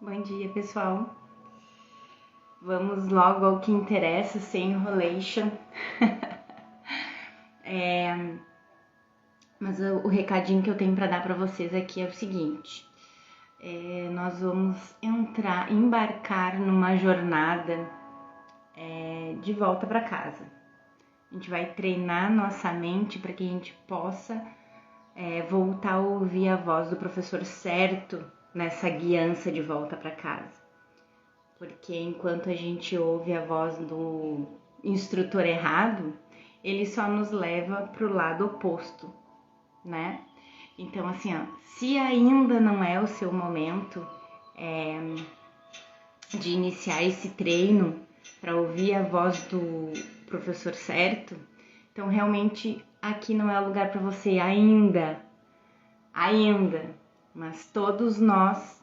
Bom dia, pessoal. Vamos logo ao que interessa, sem enrolation. Mas o recadinho que eu tenho para dar para vocês aqui é o seguinte. Nós vamos embarcar numa jornada de volta para casa. A gente vai treinar nossa mente para que a gente possa voltar a ouvir a voz do professor certo nessa guiança de volta para casa. Porque enquanto a gente ouve a voz do instrutor errado, ele só nos leva para o lado oposto, né? Então, assim, se ainda não é o seu momento de iniciar esse treino para ouvir a voz do professor certo, então realmente aqui não é o lugar para você ainda, mas todos nós,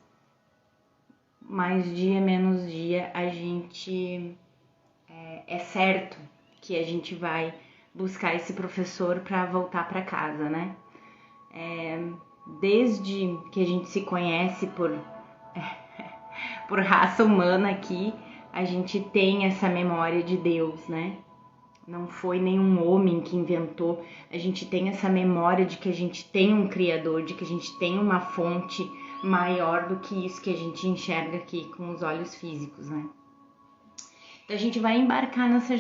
mais dia, menos dia, a gente é certo que a gente vai buscar esse professor para voltar para casa, né? Desde que a gente se conhece por raça humana aqui, a gente tem essa memória de Deus, né? Não foi nenhum homem que inventou. A gente tem essa memória de que a gente tem um Criador, de que a gente tem uma fonte maior do que isso que a gente enxerga aqui com os olhos físicos, né? Então a gente vai embarcar nessa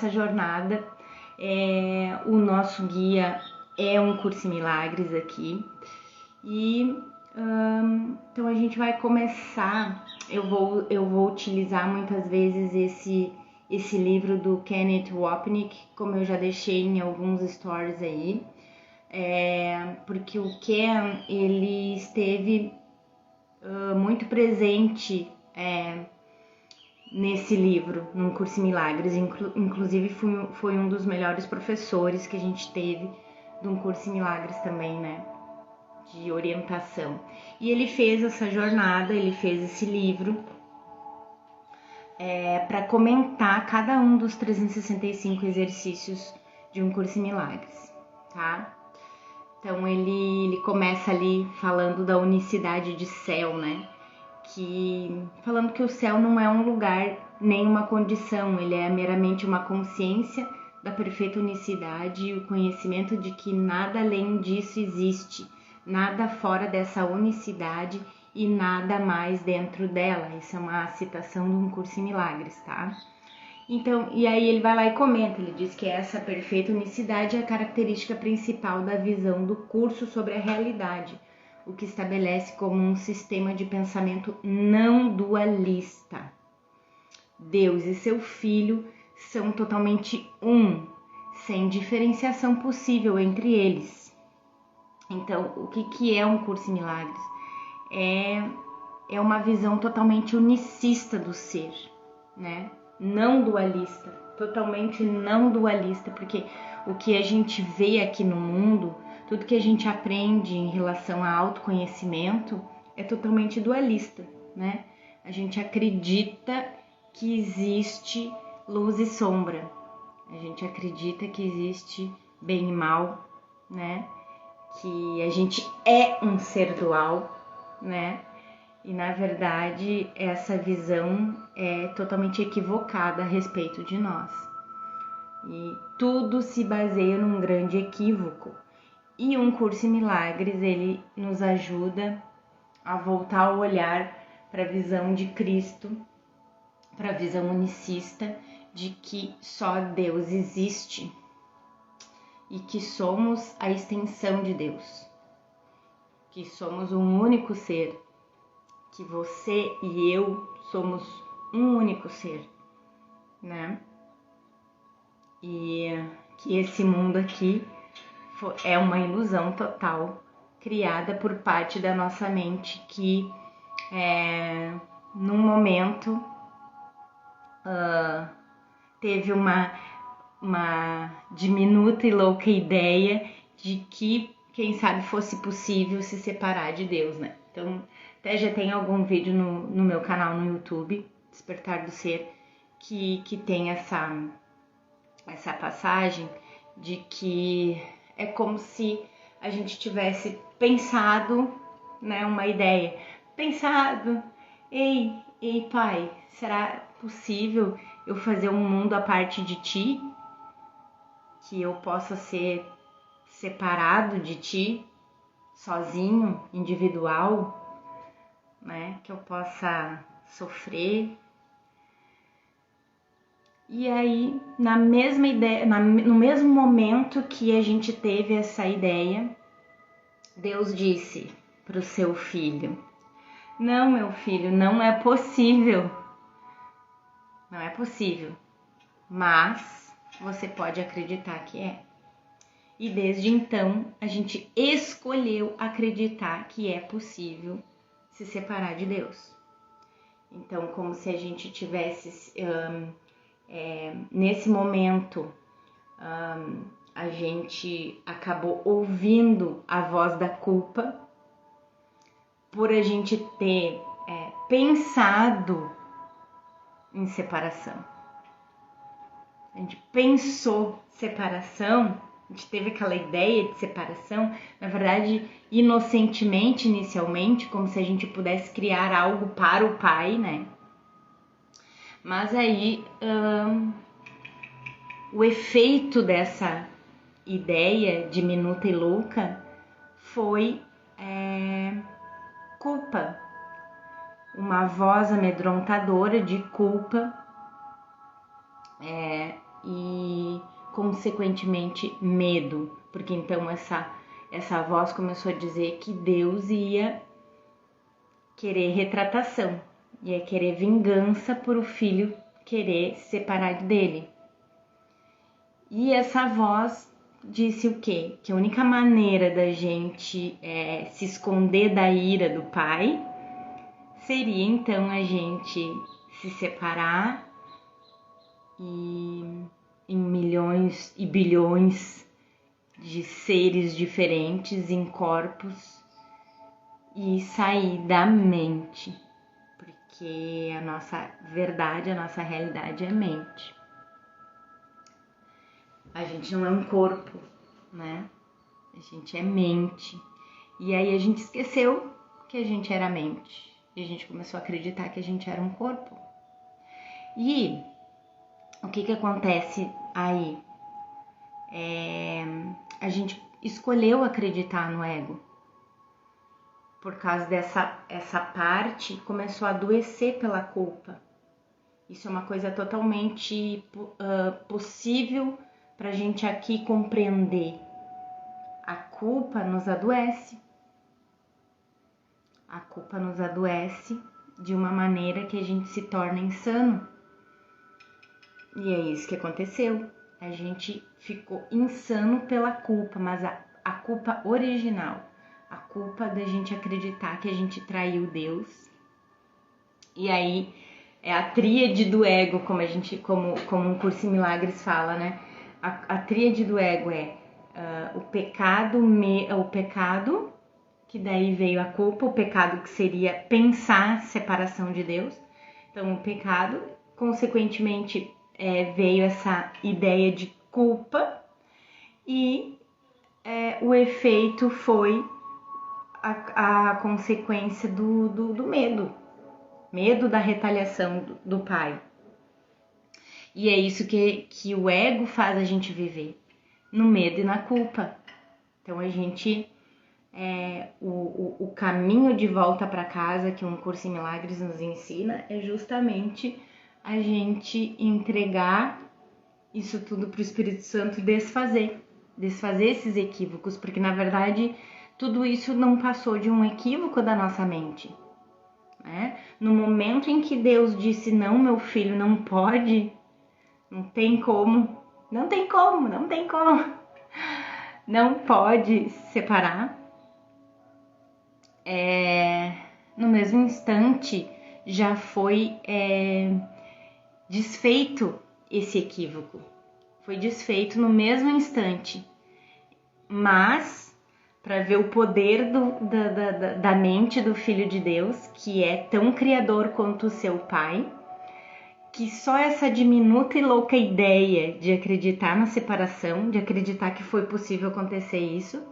jornada. O nosso guia é um Curso em Milagres aqui. E então a gente vai começar. Eu vou utilizar muitas vezes esse livro do Kenneth Wapnick, como eu já deixei em alguns stories aí, porque o Ken, ele esteve muito presente nesse livro, num Curso em Milagres, inclusive foi um dos melhores professores que a gente teve de um Curso em Milagres também, né, de orientação. E ele fez essa jornada, ele fez esse livro para comentar cada um dos 365 exercícios de um Curso em Milagres, tá? Então ele começa ali falando da unicidade de céu, né? Falando que o céu não é um lugar nem uma condição, ele é meramente uma consciência da perfeita unicidade e o conhecimento de que nada além disso existe, nada fora dessa unicidade e nada mais dentro dela. Essa é uma citação de um Curso em Milagres, tá? Então, e aí ele vai lá e comenta, ele diz que essa perfeita unicidade é a característica principal da visão do curso sobre a realidade, o que estabelece como um sistema de pensamento não dualista. Deus e seu Filho são totalmente um, sem diferenciação possível entre eles. Então, o que é um Curso em Milagres? É uma visão totalmente unicista do ser, né? Não dualista, totalmente não dualista, porque o que a gente vê aqui no mundo, tudo que a gente aprende em relação a autoconhecimento é totalmente dualista, né? A gente acredita que existe luz e sombra, a gente acredita que existe bem e mal, né? Que a gente é um ser dual, né? E na verdade essa visão é totalmente equivocada a respeito de nós. E tudo se baseia num grande equívoco. E um Curso em Milagres, ele nos ajuda a voltar a olhar para a visão de Cristo, para a visão unicista de que só Deus existe e que somos a extensão de Deus, que somos um único ser, que você e eu somos um único ser, né? E que esse mundo aqui é uma ilusão total criada por parte da nossa mente que num momento teve uma diminuta e louca ideia de que, quem sabe, fosse possível se separar de Deus, né? Então, até já tem algum vídeo no meu canal no YouTube, Despertar do Ser, que tem essa passagem de que é como se a gente tivesse pensado, né, uma ideia, pensado ei pai, será possível eu fazer um mundo à parte de ti? Que eu possa ser separado de ti, sozinho, individual, né? Que eu possa sofrer. E aí, na mesma ideia, no mesmo momento que a gente teve essa ideia, Deus disse para o seu filho: não, meu filho, não é possível. Não é possível. Mas você pode acreditar que é. E desde então, a gente escolheu acreditar que é possível se separar de Deus. Então, como se a gente tivesse, nesse momento, a gente acabou ouvindo a voz da culpa por a gente ter pensado em separação. A gente pensou separação, a gente teve aquela ideia de separação, na verdade, inocentemente, inicialmente, como se a gente pudesse criar algo para o pai, né? Mas aí, o efeito dessa ideia diminuta e louca foi culpa. Uma voz amedrontadora de culpa e, consequentemente, medo. Porque então essa voz começou a dizer que Deus ia querer retratação, ia querer vingança por o filho querer se separar dele. E essa voz disse o quê? Que a única maneira da gente se esconder da ira do pai seria então a gente se separar e em milhões e bilhões de seres diferentes em corpos e sair da mente, porque a nossa verdade, a nossa realidade é mente. A gente não é um corpo, né? A gente é mente. E aí a gente esqueceu que a gente era mente. E a gente começou a acreditar que a gente era um corpo. E o que acontece aí? A gente escolheu acreditar no ego. Por causa essa parte, começou a adoecer pela culpa. Isso é uma coisa totalmente possível para a gente aqui compreender. A culpa nos adoece. A culpa nos adoece de uma maneira que a gente se torna insano. E é isso que aconteceu. A gente ficou insano pela culpa, mas a culpa original, a culpa da gente acreditar que a gente traiu Deus. E aí é a tríade do ego, como um curso em milagres fala, né? A tríade do ego é o pecado, que daí veio a culpa, o pecado que seria pensar separação de Deus. Então, o pecado, consequentemente, veio essa ideia de culpa e o efeito foi a consequência do medo da retaliação do pai. E é isso que o ego faz a gente viver, no medo e na culpa. Então a gente, o caminho de volta para casa que um curso em milagres nos ensina é justamente a gente entregar isso tudo para o Espírito Santo e desfazer esses equívocos, porque na verdade tudo isso não passou de um equívoco da nossa mente, né? No momento em que Deus disse não, meu filho, não pode, não pode se separar, no mesmo instante já foi desfeito esse equívoco. Foi desfeito no mesmo instante. Mas, para ver o poder da mente do Filho de Deus, que é tão criador quanto o seu pai, que só essa diminuta e louca ideia de acreditar na separação, de acreditar que foi possível acontecer isso,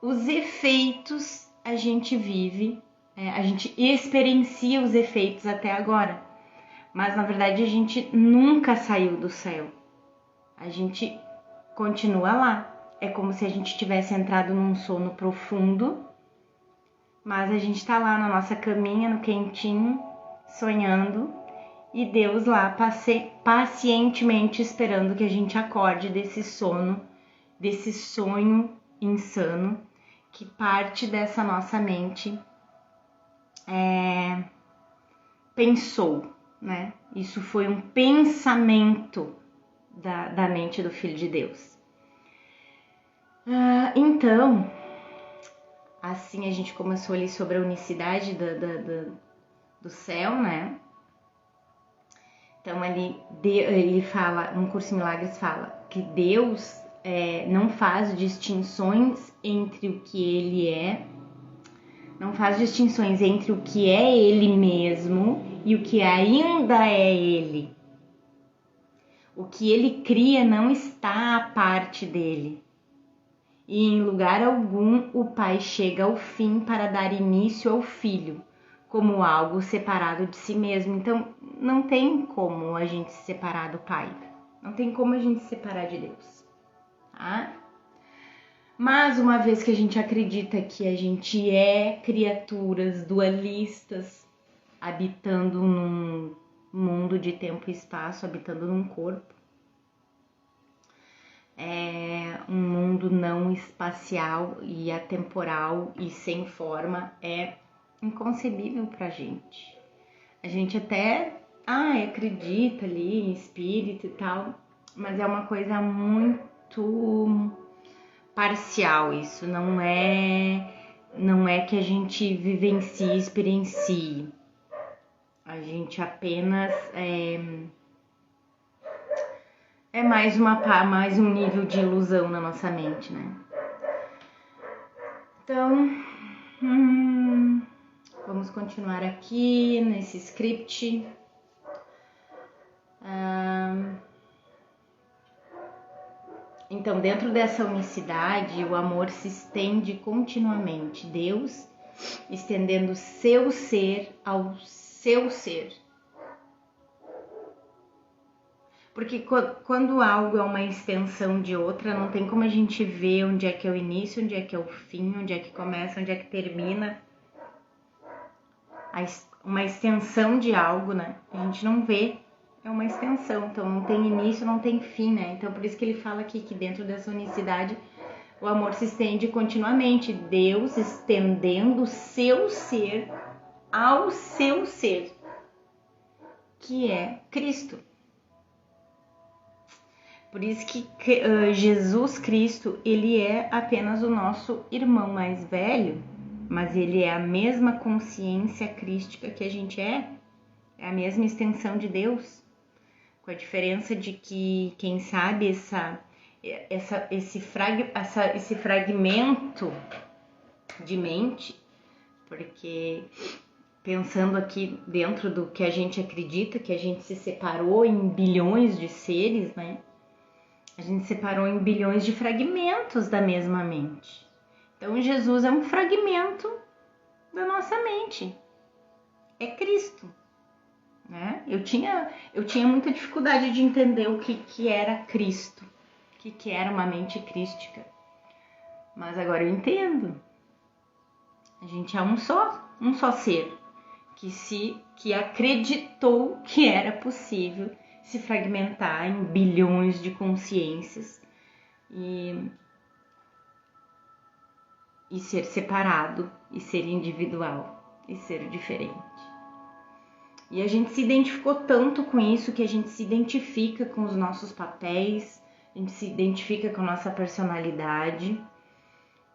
os efeitos a gente vive a gente experiencia os efeitos até agora, mas na verdade a gente nunca saiu do céu. A gente continua lá. É como se a gente tivesse entrado num sono profundo, mas a gente tá lá na nossa caminha, no quentinho, sonhando, e Deus lá pacientemente esperando que a gente acorde desse sono, desse sonho insano que parte dessa nossa mente pensou, né? Isso foi um pensamento da mente do Filho de Deus. Então, assim a gente começou ali sobre a unicidade do céu, né? Então ele fala, no Curso em Milagres fala que Deus não faz distinções entre o que ele é, não faz distinções entre o que é ele mesmo e o que ainda é ele. O que ele cria não está à parte dele. E em lugar algum o Pai chega ao fim para dar início ao Filho, como algo separado de si mesmo. Então, não tem como a gente se separar do Pai. Não tem como a gente se separar de Deus. Tá? Mas uma vez que a gente acredita que a gente é criaturas dualistas, habitando num mundo de tempo e espaço, habitando num corpo, um mundo não espacial e atemporal e sem forma, é inconcebível pra gente. A gente até acredita ali em espírito e tal, mas é uma coisa muito parcial. Isso não é que a gente vivencie, experiencie. A gente apenas mais um nível de ilusão na nossa mente, né? Então, vamos continuar aqui nesse script. Então, dentro dessa unicidade, o amor se estende continuamente. Deus estendendo seu ser ao seu ser. Porque quando algo é uma extensão de outra, não tem como a gente ver onde é que é o início, onde é que é o fim, onde é que começa, onde é que termina. Uma extensão de algo, né? A gente não vê, é uma extensão, então não tem início, não tem fim, né? Então por isso que ele fala aqui que dentro dessa unicidade o amor se estende continuamente. Deus estendendo o seu ser ao seu ser, que é Cristo. Por isso que Jesus Cristo, ele é apenas o nosso irmão mais velho, mas ele é a mesma consciência crística que a gente é a mesma extensão de Deus, com a diferença de que, quem sabe, esse fragmento de mente, porque pensando aqui dentro do que a gente acredita, que a gente se separou em bilhões de seres, né? A gente separou em bilhões de fragmentos da mesma mente. Então Jesus é um fragmento da nossa mente. É Cristo, né? Eu tinha muita dificuldade de entender o que era Cristo, o que era uma mente crística. Mas agora eu entendo. A gente é um só ser que acreditou que era possível se fragmentar em bilhões de consciências e ser separado, e ser individual, e ser diferente. E a gente se identificou tanto com isso que a gente se identifica com os nossos papéis, a gente se identifica com a nossa personalidade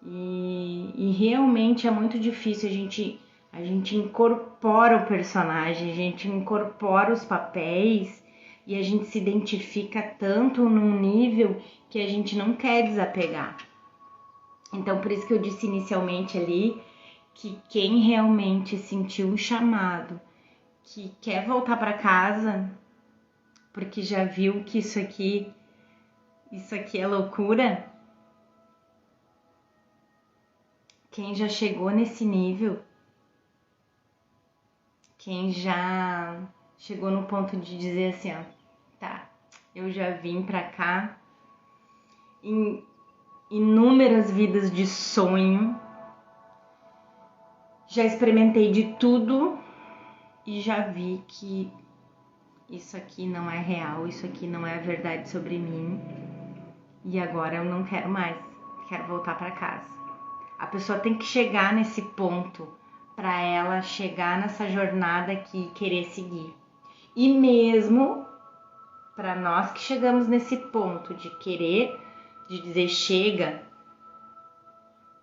e realmente é muito difícil a gente incorpora o personagem, a gente incorpora os papéis e a gente se identifica tanto num nível que a gente não quer desapegar. Então, por isso que eu disse inicialmente ali que quem realmente sentiu o chamado, que quer voltar para casa, porque já viu que isso aqui é loucura, quem já chegou nesse nível Quem já chegou no ponto de dizer assim, ó, tá, eu já vim pra cá em inúmeras vidas de sonho, já experimentei de tudo e já vi que isso aqui não é real, isso aqui não é a verdade sobre mim e agora eu não quero mais, quero voltar pra casa. A pessoa tem que chegar nesse ponto para ela chegar nessa jornada aqui e querer seguir. E mesmo para nós que chegamos nesse ponto de querer, de dizer chega,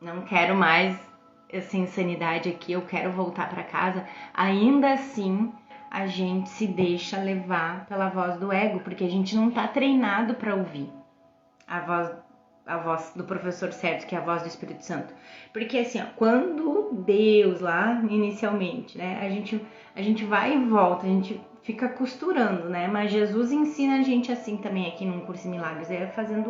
não quero mais essa insanidade aqui, eu quero voltar para casa, ainda assim a gente se deixa levar pela voz do ego, porque a gente não tá treinado para ouvir a voz do professor certo, que é a voz do Espírito Santo. Porque assim, ó, quando Deus lá, inicialmente, né, a gente vai e volta, a gente fica costurando, né, mas Jesus ensina a gente assim também aqui num Curso em Milagres, fazendo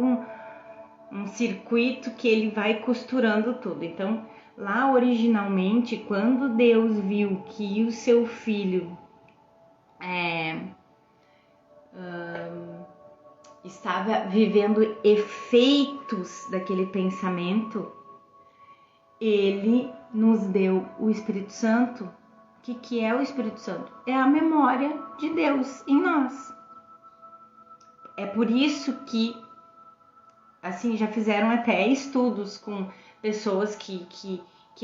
um circuito que ele vai costurando tudo. Então, lá originalmente, quando Deus viu que o seu filho estava vivendo efeitos daquele pensamento, ele nos deu o Espírito Santo. O que é o Espírito Santo? É a memória de Deus em nós. É por isso que, assim, já fizeram até estudos com pessoas que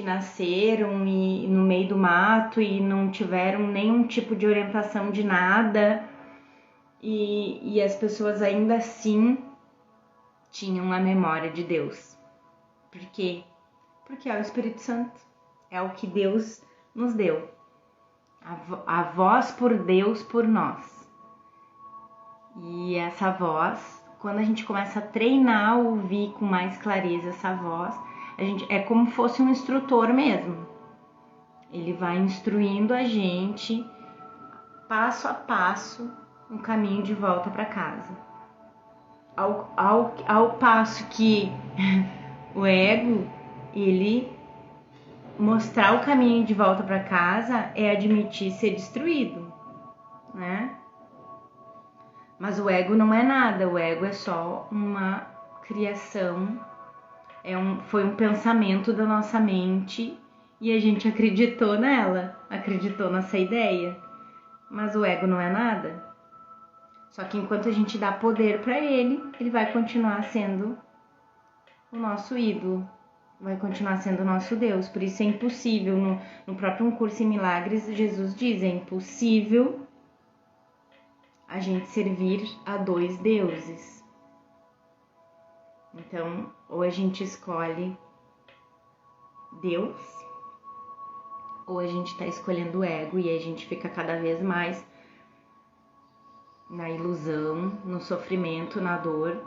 nasceram e no meio do mato e não tiveram nenhum tipo de orientação de nada. E as pessoas ainda assim tinham a memória de Deus. Por quê? Porque é o Espírito Santo. É o que Deus nos deu. A voz por Deus por nós. E essa voz, quando a gente começa a treinar, ouvir com mais clareza essa voz, é como se fosse um instrutor mesmo. Ele vai instruindo a gente, passo a passo, um caminho de volta para casa. Ao passo que o ego, ele mostrar o caminho de volta para casa é admitir ser destruído, né? Mas o ego não é nada, o ego é só uma criação, foi um pensamento da nossa mente e a gente acreditou nela, acreditou nessa ideia. Mas o ego não é nada. Só que enquanto a gente dá poder para ele, ele vai continuar sendo o nosso ídolo, vai continuar sendo o nosso Deus. Por isso é impossível, no próprio Um Curso em Milagres, Jesus diz, é impossível a gente servir a dois deuses. Então, ou a gente escolhe Deus, ou a gente está escolhendo o ego e a gente fica cada vez mais na ilusão, no sofrimento, na dor,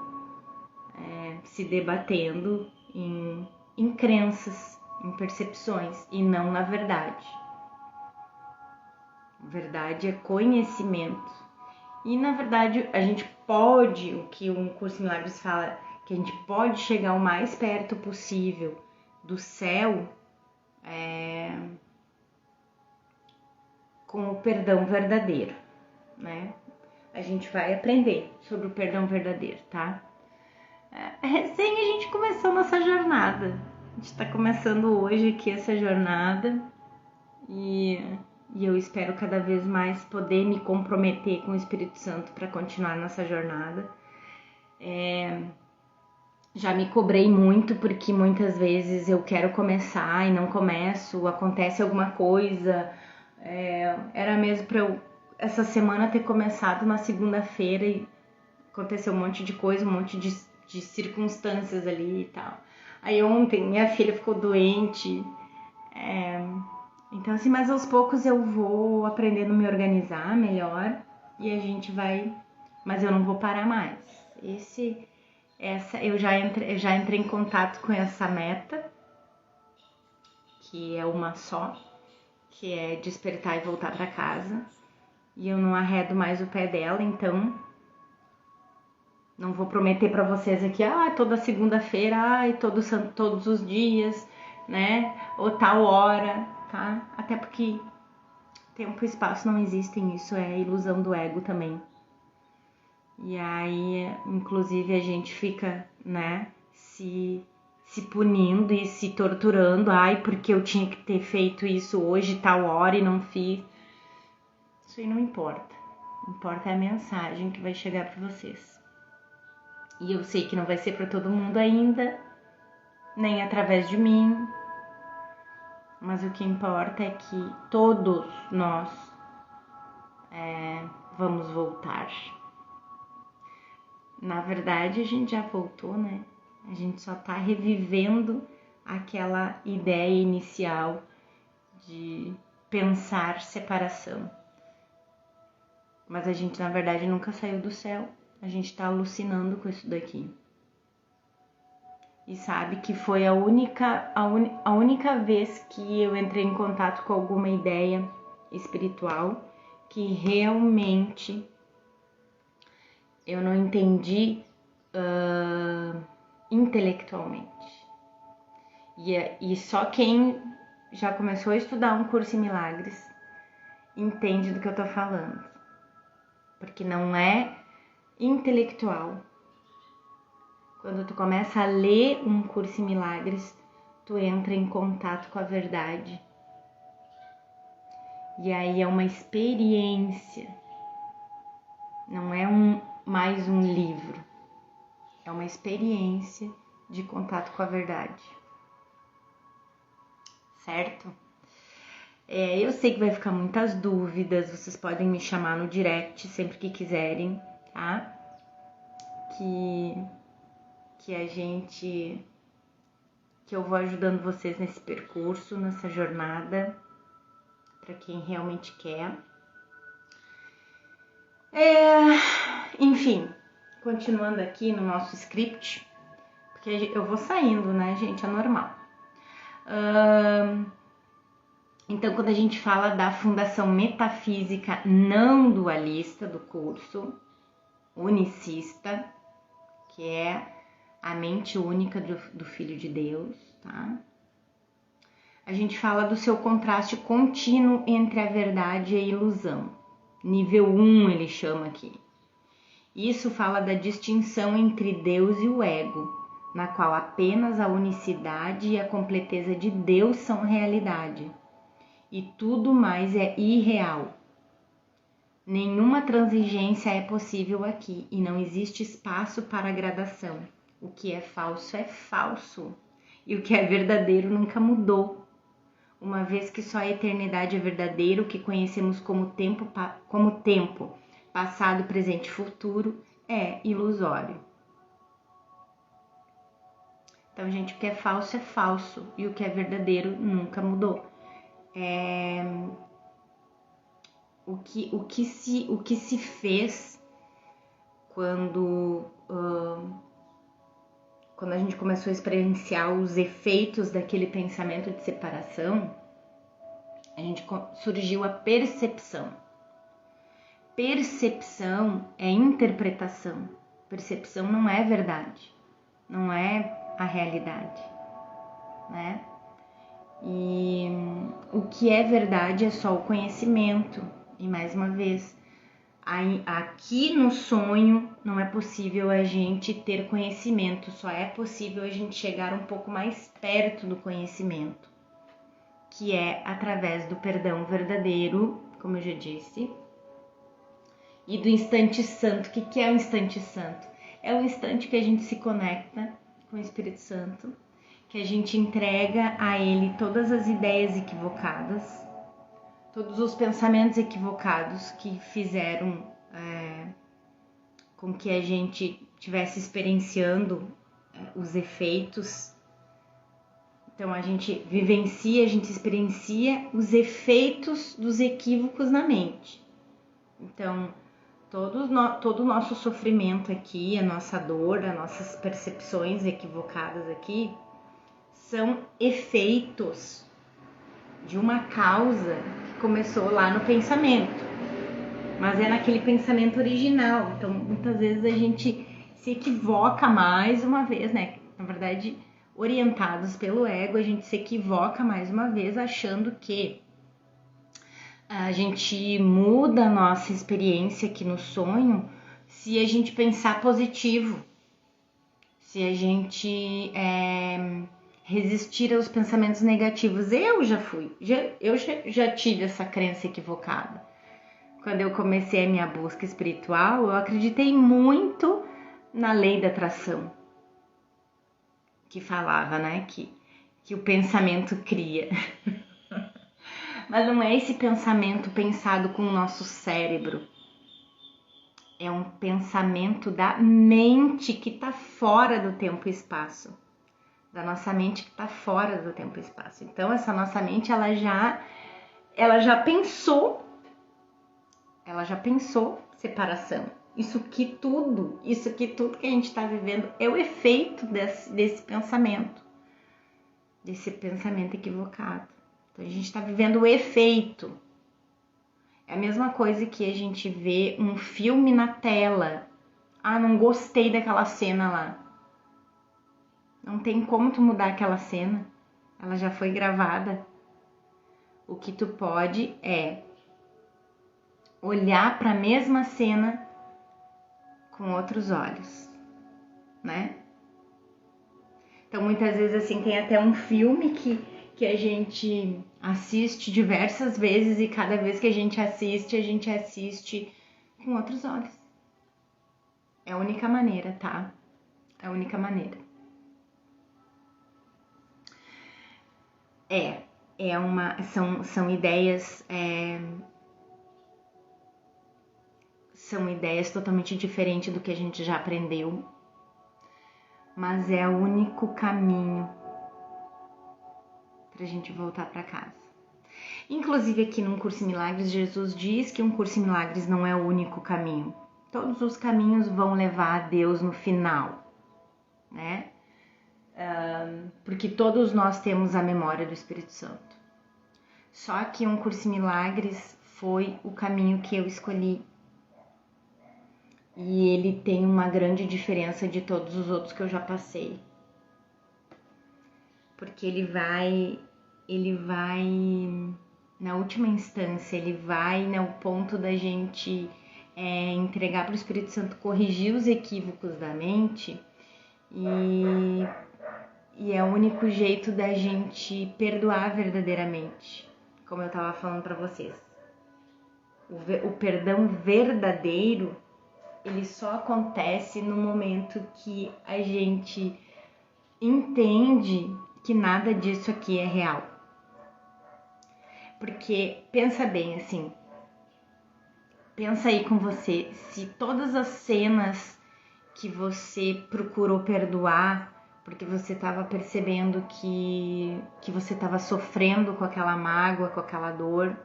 se debatendo em crenças, em percepções e não na verdade. Verdade é conhecimento. E na verdade a gente pode, o que o Curso em Milagres fala, que a gente pode chegar o mais perto possível do céu com o perdão verdadeiro, né? A gente vai aprender sobre o perdão verdadeiro, tá? Recém a gente começou nossa jornada. A gente tá começando hoje aqui essa jornada e eu espero cada vez mais poder me comprometer com o Espírito Santo para continuar nessa jornada. Já me cobrei muito porque muitas vezes eu quero começar e não começo, acontece alguma coisa. Era mesmo para eu essa semana ter começado na segunda-feira e aconteceu um monte de coisa, um monte de circunstâncias ali e tal. Aí ontem minha filha ficou doente, então assim, mas aos poucos eu vou aprendendo a me organizar melhor e a gente vai, mas eu não vou parar mais. Eu já entrei em contato com essa meta, que é uma só, que é despertar e voltar para casa. E eu não arredo mais o pé dela, então não vou prometer para vocês aqui, toda segunda-feira, todos os dias, né? Ou tal hora, tá? Até porque Tempo e espaço não existem, isso é ilusão do ego também. E aí, inclusive, a gente fica, né, se punindo e se torturando. Ai, porque eu tinha que ter feito isso hoje, tal hora, e não fiz. Isso aí não importa. Importa a mensagem que vai chegar para vocês. E eu sei que não vai ser para todo mundo ainda, nem através de mim. Mas o que importa é que todos nós vamos voltar. Na verdade, a gente já voltou, né? A gente só tá revivendo aquela ideia inicial de pensar separação. Mas a gente, na verdade, nunca saiu do céu. A gente tá alucinando com isso daqui. E sabe que foi a única vez que eu entrei em contato com alguma ideia espiritual que realmente eu não entendi intelectualmente. E só quem já começou a estudar um curso em milagres entende do que eu tô falando. Porque não é intelectual. Quando tu começa a ler um curso em milagres, tu entra em contato com a verdade. E aí é uma experiência. Não é mais um livro. É uma experiência de contato com a verdade. Certo? Eu sei que vai ficar muitas dúvidas. Vocês podem me chamar no direct sempre que quiserem, tá? Que eu vou ajudando vocês nesse percurso, nessa jornada, para quem realmente quer. Enfim, continuando aqui no nosso script, porque eu vou saindo, né, gente? É normal. Então, quando a gente fala da fundação metafísica não dualista do curso, unicista, que é a mente única do Filho de Deus, tá? A gente fala do seu contraste contínuo entre a verdade e a ilusão. Nível 1 ele chama aqui. Isso fala da distinção entre Deus e o ego, na qual apenas a unicidade e a completeza de Deus são realidade. E tudo mais é irreal. Nenhuma transigência é possível aqui e não existe espaço para gradação. O que é falso e o que é verdadeiro nunca mudou. Uma vez que só a eternidade é verdadeiro, o que conhecemos como tempo, passado, presente e futuro, é ilusório. Então, gente, o que é falso e o que é verdadeiro nunca mudou. O que se fez quando a gente começou a experienciar os efeitos daquele pensamento de separação, surgiu a percepção. Percepção é interpretação. Percepção não é verdade, não é a realidade, né? E o que é verdade é só o conhecimento. E mais uma vez, aqui no sonho não é possível a gente ter conhecimento, só é possível a gente chegar um pouco mais perto do conhecimento, que é através do perdão verdadeiro, como eu já disse, e do instante santo. O que é o instante santo? É o instante que a gente se conecta com o Espírito Santo, que a gente entrega a ele todas as ideias equivocadas, todos os pensamentos equivocados que fizeram com que a gente estivesse experienciando os efeitos. Então a gente vivencia, a gente experiencia os efeitos dos equívocos na mente. Então todo o nosso sofrimento aqui, a nossa dor, as nossas percepções equivocadas aqui, são efeitos de uma causa que começou lá no pensamento, mas é naquele pensamento original. Então muitas vezes a gente se equivoca mais uma vez, né? Na verdade, orientados pelo ego, a gente se equivoca mais uma vez achando que A gente muda a nossa experiência aqui no sonho se a gente pensar positivo, se a gente resistir aos pensamentos negativos. Eu já tive essa crença equivocada. Quando eu comecei a minha busca espiritual, eu acreditei muito na lei da atração, que falava, né, que o pensamento cria. Mas não é esse pensamento pensado com o nosso cérebro. É um pensamento da mente que está fora do tempo e espaço. Da nossa mente que está fora do tempo e espaço. Então, essa nossa mente, ela já pensou separação. Isso que tudo que a gente está vivendo é o efeito desse pensamento equivocado. Então, a gente está vivendo o efeito. É a mesma coisa que a gente vê um filme na tela. Ah, não gostei daquela cena lá. Não tem como tu mudar aquela cena. Ela já foi gravada. O que tu pode é olhar para a mesma cena com outros olhos, né? Então, muitas vezes, assim, tem até um filme que a gente assiste diversas vezes e cada vez que a gente assiste com outros olhos. É a única maneira, tá? É a única maneira. São ideias... São ideias totalmente diferentes do que a gente já aprendeu, mas é o único caminho para a gente voltar para casa. Inclusive aqui no Curso em Milagres, Jesus diz que um Curso em Milagres não é o único caminho. Todos os caminhos vão levar a Deus no final, né? Porque todos nós temos a memória do Espírito Santo. Só que um Curso em Milagres foi o caminho que eu escolhi. E ele tem uma grande diferença de todos os outros que eu já passei. Porque ele vai, na última instância, ele vai no ponto da gente entregar para o Espírito Santo corrigir os equívocos da mente. E é o único jeito da gente perdoar verdadeiramente, como eu estava falando para vocês. O perdão verdadeiro, ele só acontece no momento que a gente entende que nada disso aqui é real. Porque, pensa bem assim, pensa aí com você, se todas as cenas que você procurou perdoar, porque você estava percebendo que você estava sofrendo com aquela mágoa, com aquela dor,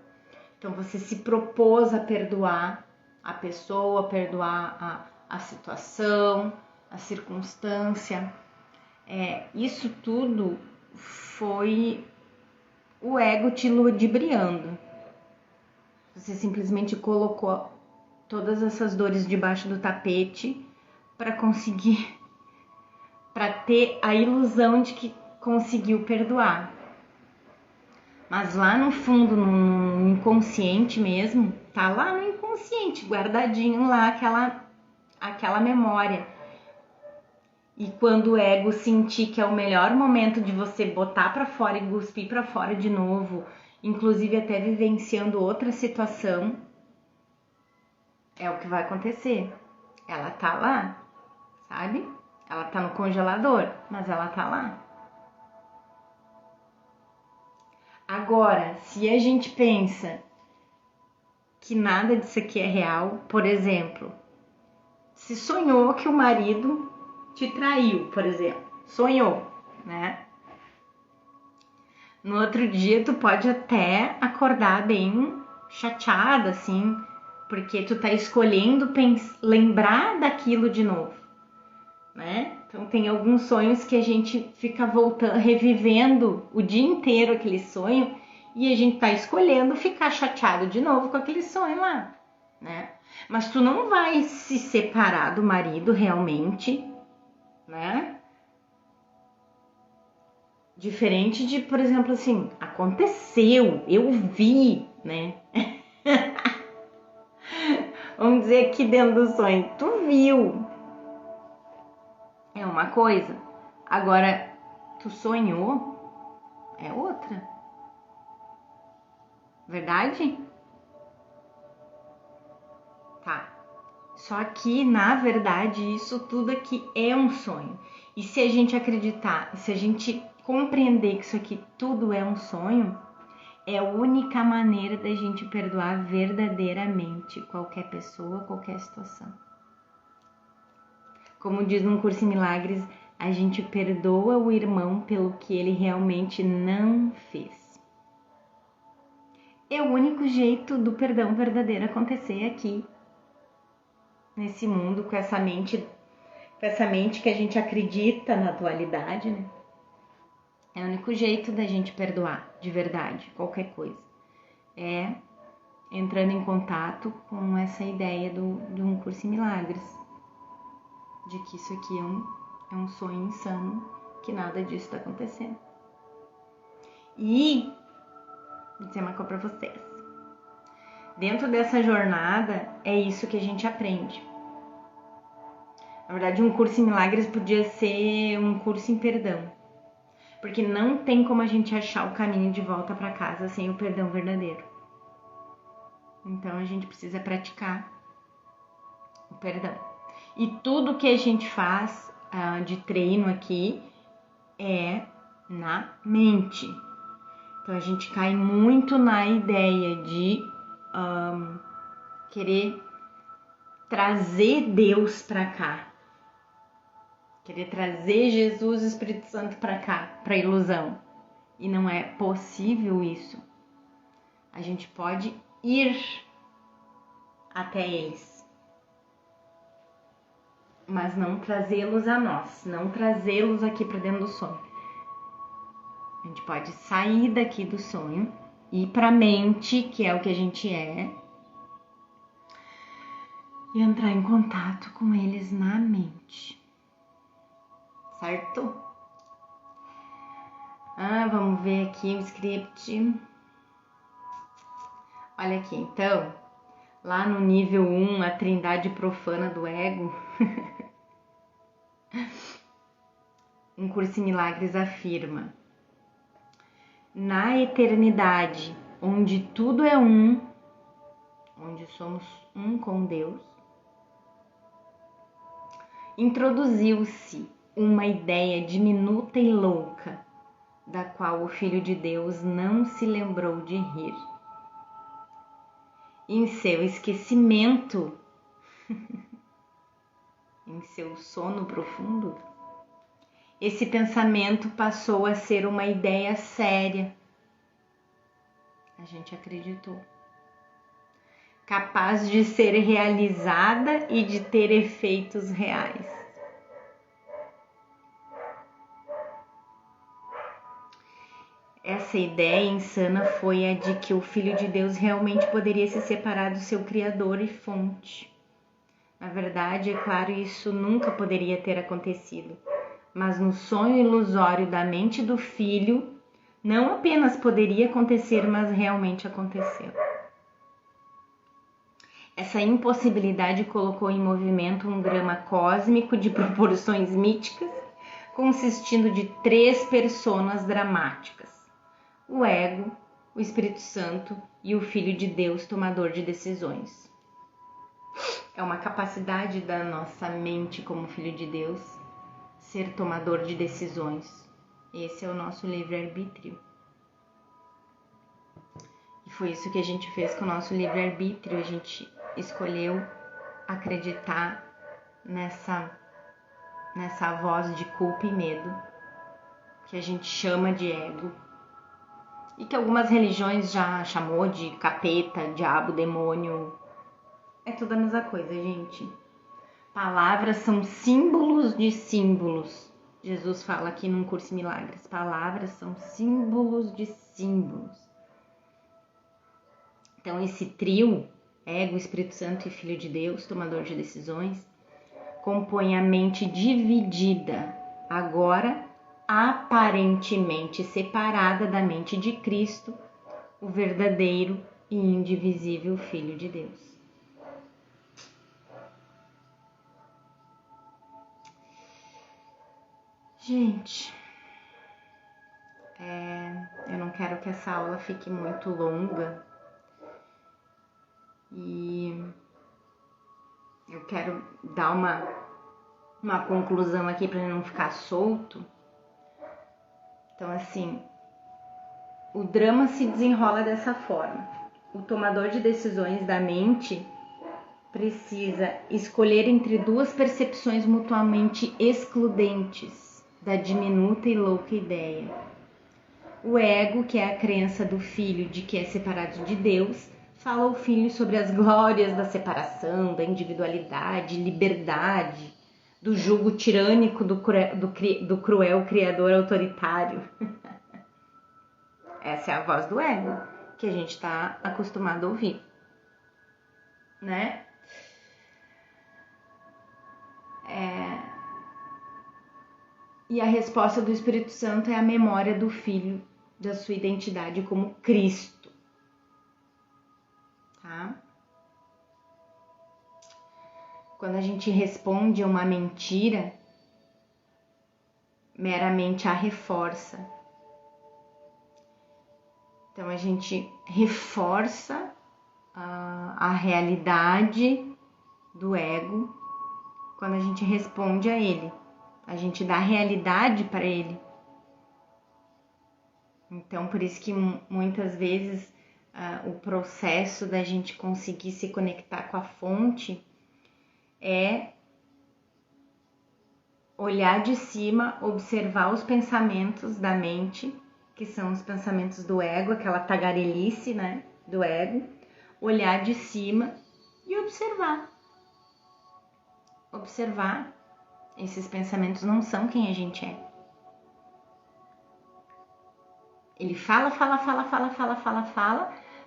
então você se propôs a perdoar a pessoa, perdoar a situação, a circunstância. Isso tudo foi o ego te ludibriando. Você simplesmente colocou todas essas dores debaixo do tapete para ter a ilusão de que conseguiu perdoar. Mas lá no fundo, no inconsciente mesmo, tá lá no inconsciente, guardadinho lá aquela memória. E quando o ego sentir que é o melhor momento de você botar para fora e cuspir para fora de novo, inclusive até vivenciando outra situação, é o que vai acontecer. Ela tá lá, sabe? Ela tá no congelador, mas ela tá lá. Agora, se a gente pensa que nada disso aqui é real, por exemplo, se sonhou que o marido te traiu, por exemplo, sonhou, né? No outro dia tu pode até acordar bem chateada, assim, porque tu tá escolhendo lembrar daquilo de novo, né? Então tem alguns sonhos que a gente fica revivendo o dia inteiro aquele sonho e a gente tá escolhendo ficar chateado de novo com aquele sonho lá, né? Mas tu não vai se separar do marido realmente, né? Diferente de, por exemplo, assim, aconteceu, eu vi, né? Vamos dizer aqui dentro do sonho, tu viu. É uma coisa. Agora, tu sonhou, é outra. Verdade? Tá. Só que, na verdade, isso tudo aqui é um sonho. E se a gente acreditar, se a gente compreender que isso aqui tudo é um sonho, é a única maneira da gente perdoar verdadeiramente qualquer pessoa, qualquer situação. Como diz no Curso em Milagres, a gente perdoa o irmão pelo que ele realmente não fez. É o único jeito do perdão verdadeiro acontecer aqui, nesse mundo, com essa mente que a gente acredita na dualidade, né? É o único jeito da gente perdoar, de verdade, qualquer coisa. É entrando em contato com essa ideia de um Curso em Milagres. De que isso aqui é um sonho insano, que nada disso está acontecendo. E vou dizer uma coisa para vocês. Dentro dessa jornada, é isso que a gente aprende. Na verdade, um curso em milagres podia ser um curso em perdão. Porque não tem como a gente achar o caminho de volta para casa sem o perdão verdadeiro. Então, a gente precisa praticar o perdão. E tudo que a gente faz de treino aqui é na mente. Então a gente cai muito na ideia de querer trazer Deus para cá. Querer trazer Jesus e o Espírito Santo para cá, para a ilusão. E não é possível isso. A gente pode ir até eles. Mas não trazê-los a nós, não trazê-los aqui para dentro do sonho. A gente pode sair daqui do sonho, ir para a mente, que é o que a gente é, e entrar em contato com eles na mente. Certo? Vamos ver aqui o script. Olha aqui, então, lá no nível 1, a trindade profana do ego, um Curso em Milagres afirma: na eternidade, onde tudo é um, onde somos um com Deus, introduziu-se uma ideia diminuta e louca, da qual o Filho de Deus não se lembrou de rir. Em seu esquecimento, em seu sono profundo, esse pensamento passou a ser uma ideia séria. A gente acreditou. Capaz de ser realizada e de ter efeitos reais. Essa ideia insana foi a de que o Filho de Deus realmente poderia se separar do seu Criador e fonte. Na verdade, é claro, isso nunca poderia ter acontecido. Mas no sonho ilusório da mente do filho, não apenas poderia acontecer, mas realmente aconteceu. Essa impossibilidade colocou em movimento um drama cósmico de proporções míticas, consistindo de 3 personas dramáticas: o ego, o Espírito Santo e o Filho de Deus, tomador de decisões. É uma capacidade da nossa mente como Filho de Deus ser tomador de decisões. Esse é o nosso livre-arbítrio. E foi isso que a gente fez com o nosso livre-arbítrio. A gente escolheu acreditar nessa voz de culpa e medo, que a gente chama de ego, e que algumas religiões já chamou de capeta, diabo, demônio. É tudo a mesma coisa, gente. Palavras são símbolos de símbolos. Jesus fala aqui num Curso em Milagres. Palavras são símbolos de símbolos. Então esse trio, ego, Espírito Santo e Filho de Deus, tomador de decisões, compõe a mente dividida, agora aparentemente separada da mente de Cristo, o verdadeiro e indivisível Filho de Deus. Gente, eu não quero que essa aula fique muito longa e eu quero dar uma conclusão aqui para não ficar solto. Então, assim, o drama se desenrola dessa forma. O tomador de decisões da mente precisa escolher entre duas percepções mutuamente excludentes da diminuta e louca ideia. O ego, que é a crença do filho de que é separado de Deus, fala ao filho sobre as glórias da separação, da individualidade, liberdade, do jugo tirânico do cruel criador autoritário. Essa é a voz do ego que a gente está acostumado a ouvir, né? E a resposta do Espírito Santo é a memória do Filho, da sua identidade como Cristo. Tá? Quando a gente responde a uma mentira, meramente a reforça. Então a gente reforça a realidade do ego quando a gente responde a ele. A gente dá realidade para ele. Então, por isso que muitas vezes o processo da gente conseguir se conectar com a fonte é olhar de cima, observar os pensamentos da mente, que são os pensamentos do ego, aquela tagarelice, né, do ego, olhar de cima e observar. Observar, esses pensamentos não são quem a gente é. Ele fala,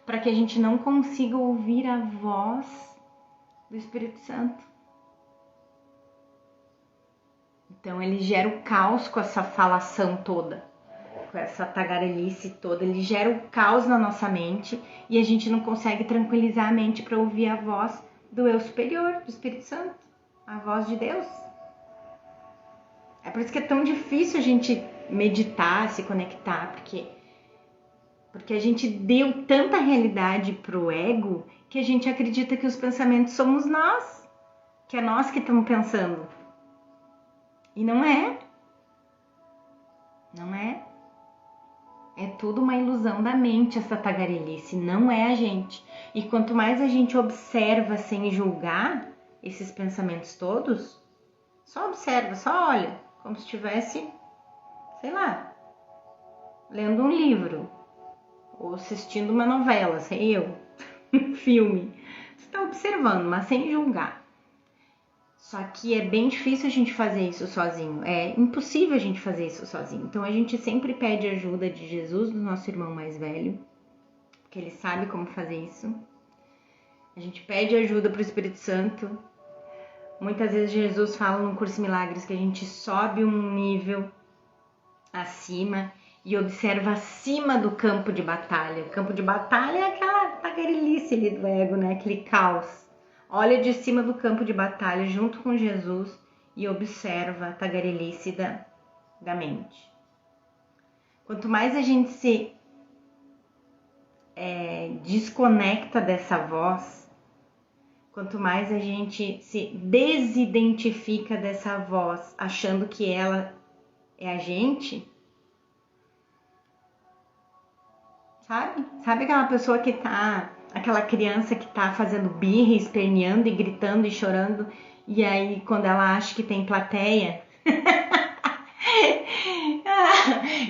para que a gente não consiga ouvir a voz do Espírito Santo. Então ele gera o caos com essa falação toda, com essa tagarelice toda. Ele gera o caos na nossa mente e a gente não consegue tranquilizar a mente para ouvir a voz do eu superior, do Espírito Santo, a voz de Deus. É por isso que é tão difícil a gente meditar, se conectar, porque a gente deu tanta realidade pro ego que a gente acredita que os pensamentos somos nós, que é nós que estamos pensando. E não é. Não é. É tudo uma ilusão da mente, essa tagarelice, não é a gente. E quanto mais a gente observa sem julgar esses pensamentos todos, só observa, só olha, como se estivesse, sei lá, lendo um livro ou assistindo uma novela, sei eu, um filme. Você está observando, mas sem julgar. Só que é bem difícil a gente fazer isso sozinho, é impossível a gente fazer isso sozinho. Então a gente sempre pede ajuda de Jesus, do nosso irmão mais velho, porque ele sabe como fazer isso. A gente pede ajuda para o Espírito Santo. Muitas vezes Jesus fala no Curso Milagres que a gente sobe um nível acima e observa acima do campo de batalha. O campo de batalha é aquela tagarelice ali do ego, né? Aquele caos. Olha de cima do campo de batalha junto com Jesus e observa a tagarelice da mente. Quanto mais a gente se desconecta dessa voz, quanto mais a gente se desidentifica dessa voz, achando que ela é a gente, sabe? Sabe aquela pessoa que tá, aquela criança que tá fazendo birra, esperneando e gritando e chorando, e aí quando ela acha que tem plateia,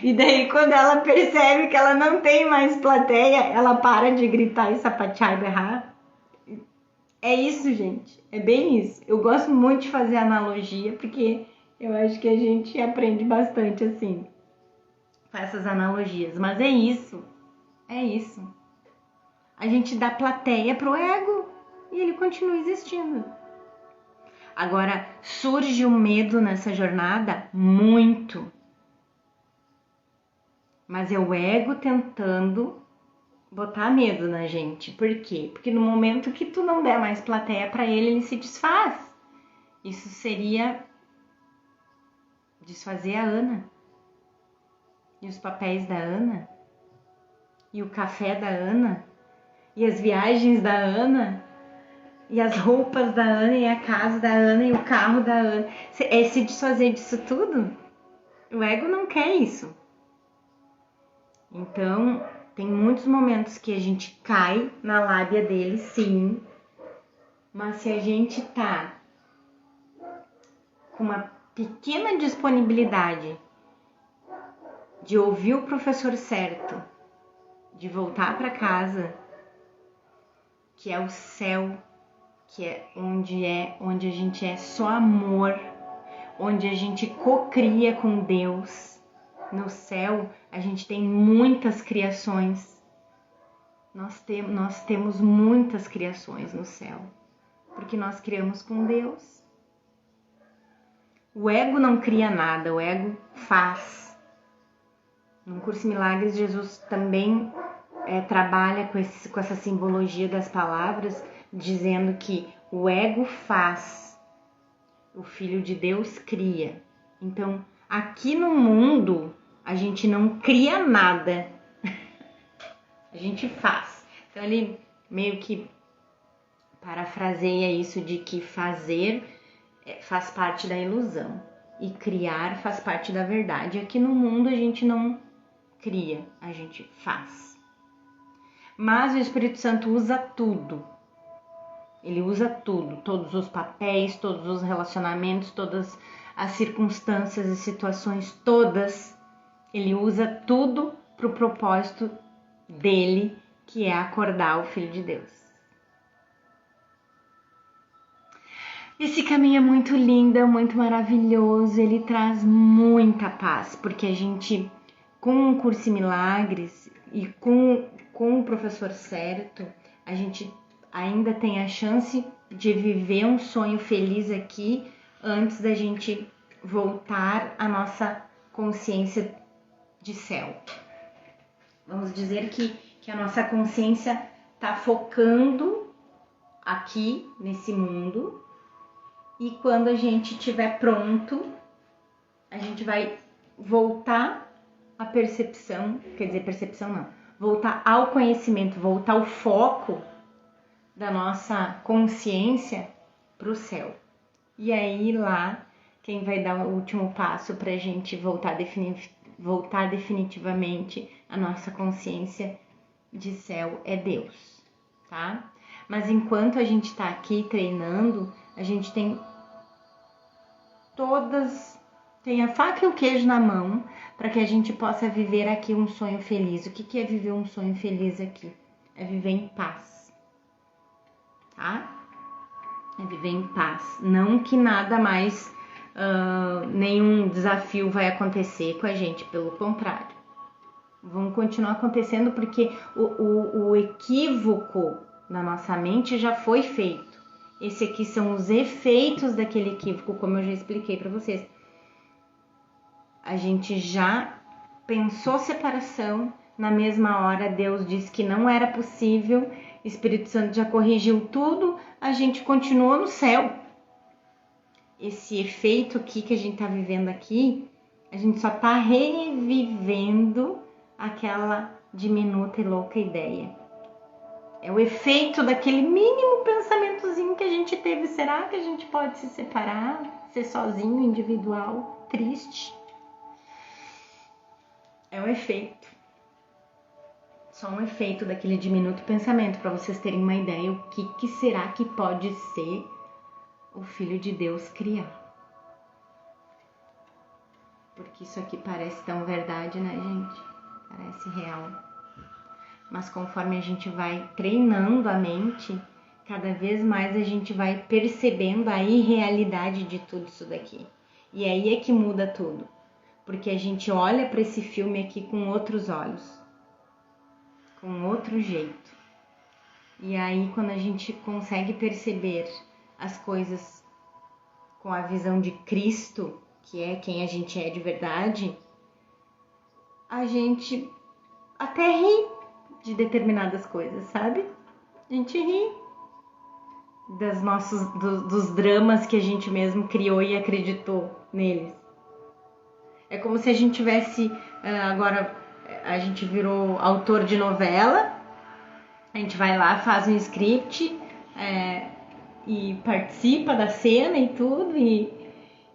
e daí quando ela percebe que ela não tem mais plateia, ela para de gritar e sapatear e berrar. É isso, gente, é bem isso. Eu gosto muito de fazer analogia, porque eu acho que a gente aprende bastante assim, com essas analogias, mas é isso. É isso. A gente dá plateia pro ego e ele continua existindo. Agora, surge o medo nessa jornada? Muito. Mas é o ego tentando botar medo na gente. Por quê? Porque no momento que tu não der mais plateia para ele, ele se desfaz. Isso seria desfazer a Ana, e os papéis da Ana, e o café da Ana, e as viagens da Ana, e as roupas da Ana, e a casa da Ana, e o carro da Ana. É se desfazer disso tudo? O ego não quer isso. Então, tem muitos momentos que a gente cai na lábia dele, sim, mas se a gente tá com uma pequena disponibilidade de ouvir o professor certo, de voltar para casa, que é o céu, que é onde a gente é só amor, onde a gente cocria com Deus. No céu, a gente tem muitas criações. Nós temos muitas criações no céu, porque nós criamos com Deus. O ego não cria nada, o ego faz. No Curso em Milagres, Jesus também trabalha com essa simbologia das palavras, dizendo que o ego faz, o Filho de Deus cria. Então, aqui no mundo, a gente não cria nada, a gente faz. Então, ele meio que parafraseia isso de que fazer faz parte da ilusão e criar faz parte da verdade. Aqui no mundo, a gente não cria, a gente faz. Mas o Espírito Santo usa tudo. Ele usa tudo, todos os papéis, todos os relacionamentos, todas as circunstâncias e situações, todas. Ele usa tudo para o propósito dele, que é acordar o Filho de Deus. Esse caminho é muito lindo, é muito maravilhoso, ele traz muita paz, porque a gente, com o Curso em Milagres e com o professor certo, a gente ainda tem a chance de viver um sonho feliz aqui antes da gente voltar à nossa consciência de céu. Vamos dizer que a nossa consciência está focando aqui nesse mundo e quando a gente estiver pronto, a gente vai voltar à percepção, voltar ao conhecimento, voltar ao foco da nossa consciência para o céu. E aí lá, quem vai dar o último passo para a gente voltar definitivamente a nossa consciência de céu é Deus, tá? Mas enquanto a gente está aqui treinando, a gente tem a faca e o queijo na mão para que a gente possa viver aqui um sonho feliz. O que é viver um sonho feliz aqui? É viver em paz, tá? É viver em paz. Não que nada mais, nenhum desafio vai acontecer com a gente, pelo contrário. Vão continuar acontecendo porque o equívoco na nossa mente já foi feito. Esse aqui são os efeitos daquele equívoco, como eu já expliquei para vocês. A gente já pensou separação, na mesma hora Deus disse que não era possível, Espírito Santo já corrigiu tudo, a gente continua no céu. Esse efeito aqui que a gente está vivendo aqui, a gente só está revivendo aquela diminuta e louca ideia. É o efeito daquele mínimo pensamentozinho que a gente teve. Será que a gente pode se separar, ser sozinho, individual, triste? É um efeito. Só um efeito daquele diminuto pensamento, para vocês terem uma ideia o que será que pode ser o Filho de Deus criar. Porque isso aqui parece tão verdade, né, gente? Parece real. Mas conforme a gente vai treinando a mente, cada vez mais a gente vai percebendo a irrealidade de tudo isso daqui. E aí é que muda tudo. Porque a gente olha para esse filme aqui com outros olhos, com outro jeito. E aí quando a gente consegue perceber as coisas com a visão de Cristo, que é quem a gente é de verdade, a gente até ri de determinadas coisas, sabe? A gente ri dos dramas que a gente mesmo criou e acreditou neles. É como se a gente tivesse, agora a gente virou autor de novela, a gente vai lá, faz um script e participa da cena e tudo, e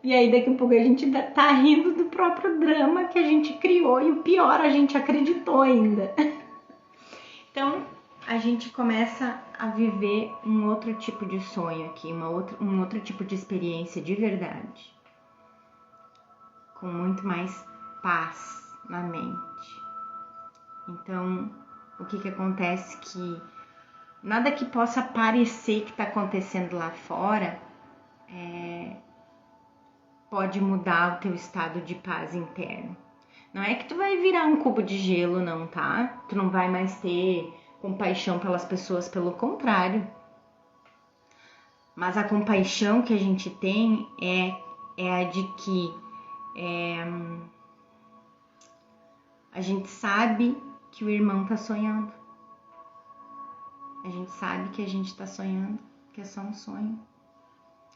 aí daqui a pouco a gente tá rindo do próprio drama que a gente criou e o pior, a gente acreditou ainda. Então, a gente começa a viver um outro tipo de sonho aqui, um outro tipo de experiência de verdade, com muito mais paz na mente. Então, o que acontece que nada que possa parecer que está acontecendo lá fora pode mudar o teu estado de paz interno. Não é que tu vai virar um cubo de gelo, não, tá? Tu não vai mais ter compaixão pelas pessoas, pelo contrário. Mas a compaixão que a gente tem é a de que a gente sabe que o irmão tá sonhando. A gente sabe que a gente tá sonhando, que é só um sonho.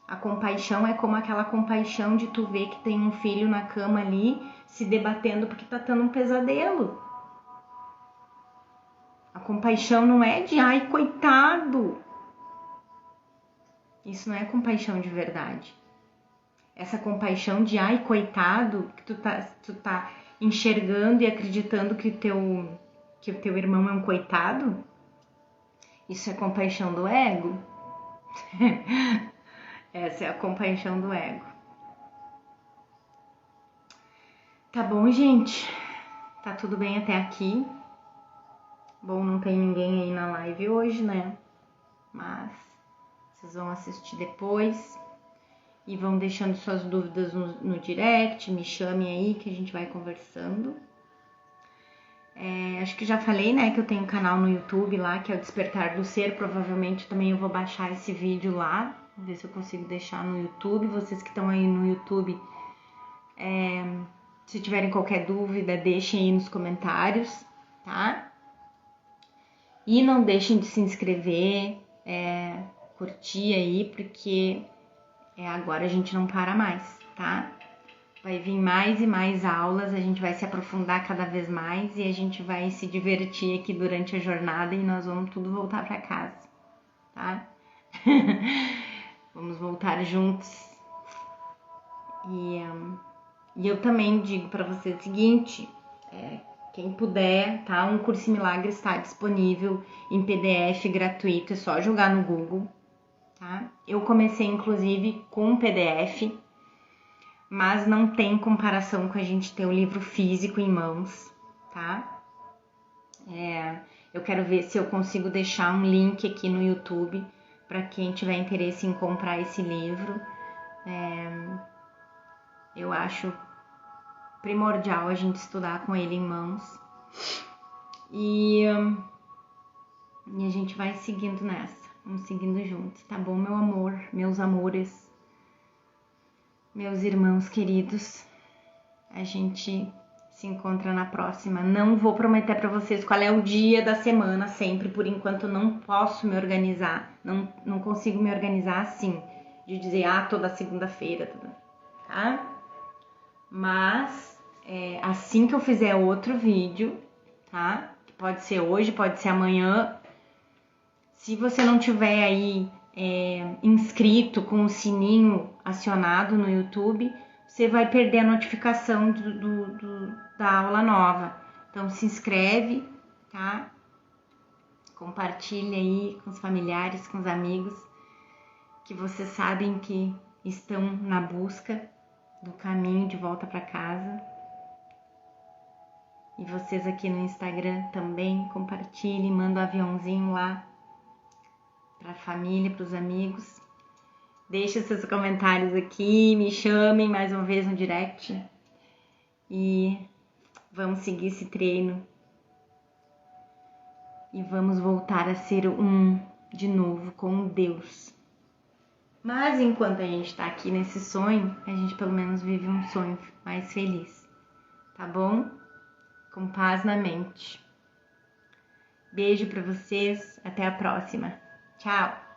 A compaixão é como aquela compaixão de tu ver que tem um filho na cama ali se debatendo porque tá tendo um pesadelo. A compaixão não é de ai, coitado. Isso não é compaixão de verdade. Essa compaixão de ai, coitado, que tu tá enxergando e acreditando que o teu irmão é um coitado, isso é compaixão do ego. Essa é a compaixão do ego. Tá bom, gente? Tá tudo bem até aqui? Bom, não tem ninguém aí na live hoje, né? Mas vocês vão assistir depois e vão deixando suas dúvidas no direct, me chamem aí que a gente vai conversando. Acho que já falei, né, que eu tenho um canal no YouTube lá, que é o Despertar do Ser. Provavelmente também eu vou baixar esse vídeo lá, ver se eu consigo deixar no YouTube. Vocês que estão aí no YouTube, se tiverem qualquer dúvida, deixem aí nos comentários, tá? E não deixem de se inscrever, curtir aí, porque agora a gente não para mais, tá? Vai vir mais e mais aulas, a gente vai se aprofundar cada vez mais e a gente vai se divertir aqui durante a jornada e nós vamos tudo voltar para casa, tá? Vamos voltar juntos. E eu também digo para você o seguinte, quem puder, tá? Um Curso em Milagres está disponível em PDF gratuito, é só jogar no Google, tá? Eu comecei inclusive com um PDF, mas não tem comparação com a gente ter o livro físico em mãos, tá? Eu quero ver se eu consigo deixar um link aqui no YouTube para quem tiver interesse em comprar esse livro. Eu acho primordial a gente estudar com ele em mãos. E a gente vai seguindo nessa, vamos seguindo juntos, tá bom, meu amor, meus amores, meus irmãos queridos? A gente se encontra na próxima. Não vou prometer para vocês qual é o dia da semana sempre, por enquanto não posso me organizar, não consigo me organizar assim, de dizer, toda segunda-feira, tá? Mas assim que eu fizer outro vídeo, tá? Pode ser hoje, pode ser amanhã. Se você não tiver aí inscrito com o sininho acionado no YouTube, você vai perder a notificação da aula nova. Então se inscreve, tá? Compartilha aí com os familiares, com os amigos, que vocês sabem que estão na busca do caminho de volta para casa. E vocês aqui no Instagram também compartilhem, mandem um aviãozinho lá para a família, para os amigos. Deixem seus comentários aqui, me chamem mais uma vez no direct e vamos seguir esse treino e vamos voltar a ser um de novo com Deus. Mas enquanto a gente está aqui nesse sonho, a gente pelo menos vive um sonho mais feliz, tá bom? Com paz na mente. Beijo para vocês, até a próxima. Tchau!